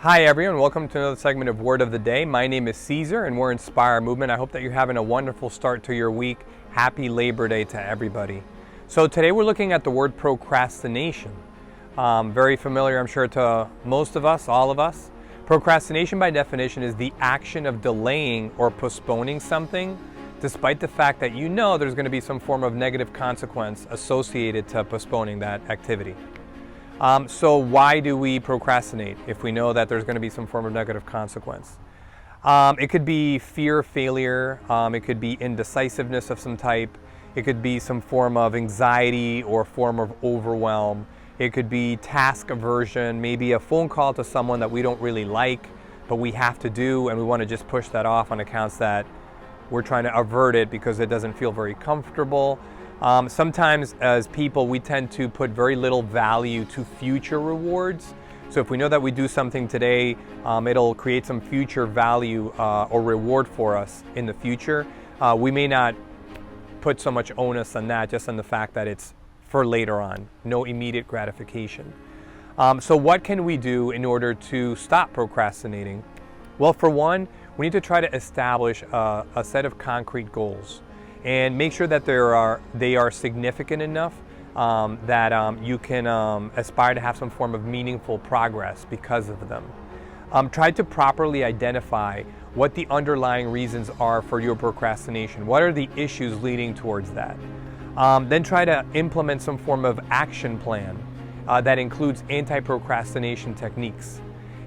Hi everyone, welcome to another segment of Word of the Day. My name is Caesar and we're Inspire Movement. I hope that you're having a wonderful start to your week. Happy Labor Day to everybody. So today we're looking at the word procrastination. Very familiar, I'm sure, to most of us, all of us. Procrastination by definition is the action of delaying or postponing something despite the fact that you know there's going to be some form of negative consequence associated to postponing that activity. So why do we procrastinate if we know that there's going to be some form of negative consequence? It could be fear of failure. It could be indecisiveness of some type. It could be some form of anxiety or form of overwhelm. It could be task aversion, maybe a phone call to someone that we don't really like, but we have to do, and we want to just push that off on accounts that we're trying to avert it because it doesn't feel very comfortable. Sometimes as people, we tend to put very little value to future rewards. So if we know that we do something today, it'll create some future value or reward for us in the future. We may not put so much onus on that, just on the fact that it's for later on, no immediate gratification. So what can we do in order to stop procrastinating? Well, for one, we need to try to establish a set of concrete goals and make sure that they are significant enough that you can aspire to have some form of meaningful progress because of them. Try to properly identify what the underlying reasons are for your procrastination. What are the issues leading towards that? Then try to implement some form of action plan that includes anti-procrastination techniques.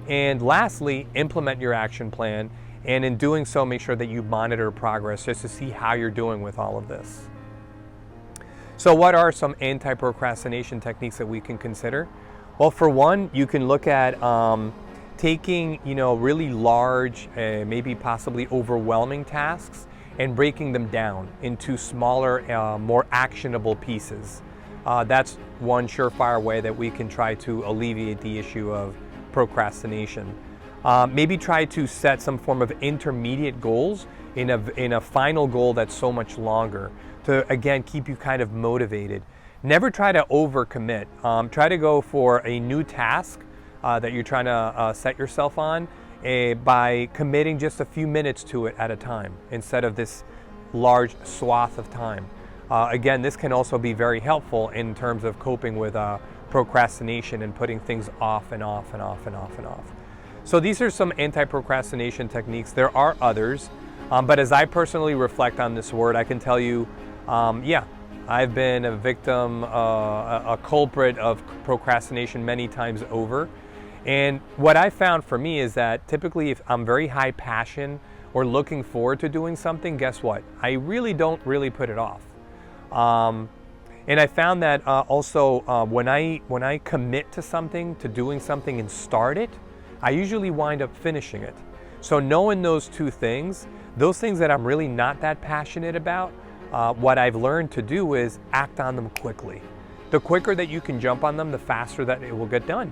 And lastly, implement your action plan. And in doing so, make sure that you monitor progress just to see how you're doing with all of this. So what are some anti-procrastination techniques that we can consider? Well, for one, you can look at taking really large, maybe possibly overwhelming tasks and breaking them down into smaller, more actionable pieces. That's one surefire way that we can try to alleviate the issue of procrastination. Maybe try to set some form of intermediate goals in a final goal that's so much longer to, again, keep you kind of motivated. Never try to overcommit. Try to go for a new task that you're trying to set yourself on by committing just a few minutes to it at a time instead of this large swath of time. Again, this can also be very helpful in terms of coping with procrastination and putting things off and off and off and off and off. So these are some anti-procrastination techniques. There are others, but as I personally reflect on this word, I can tell you, I've been a victim, a culprit of procrastination many times over. And what I found for me is that typically if I'm very high passion or looking forward to doing something, guess what? I really don't put it off. And I found that also when I commit to something, to doing something and start it, I usually wind up finishing it. So knowing those two things, those things that I'm really not that passionate about, what I've learned to do is act on them quickly. The quicker that you can jump on them, the faster that it will get done.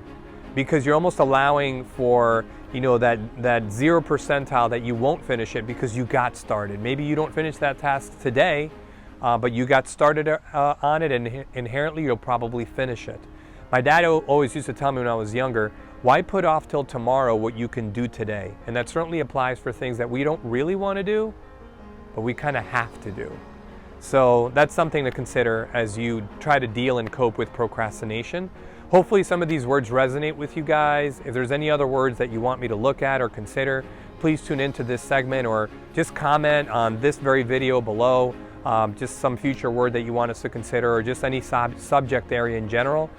Because you're almost allowing for, that 0 percentile that you won't finish it because you got started. Maybe you don't finish that task today, but you got started on it, and inherently you'll probably finish it. My dad always used to tell me when I was younger, why put off till tomorrow what you can do today? And that certainly applies for things that we don't really want to do, but we kind of have to do. So that's something to consider as you try to deal and cope with procrastination. Hopefully some of these words resonate with you guys. If there's any other words that you want me to look at or consider, please tune into this segment or just comment on this very video below. Just some future word that you want us to consider, or just any subject area in general.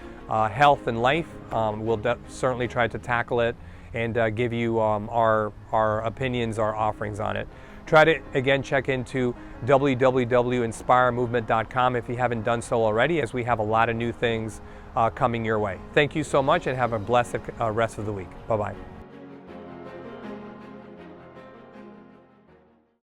Health and life, we'll certainly try to tackle it and give you our opinions, our offerings on it. Try to, again, check into www.inspiremovement.com if you haven't done so already, as we have a lot of new things coming your way. Thank you so much and have a blessed rest of the week. Bye-bye.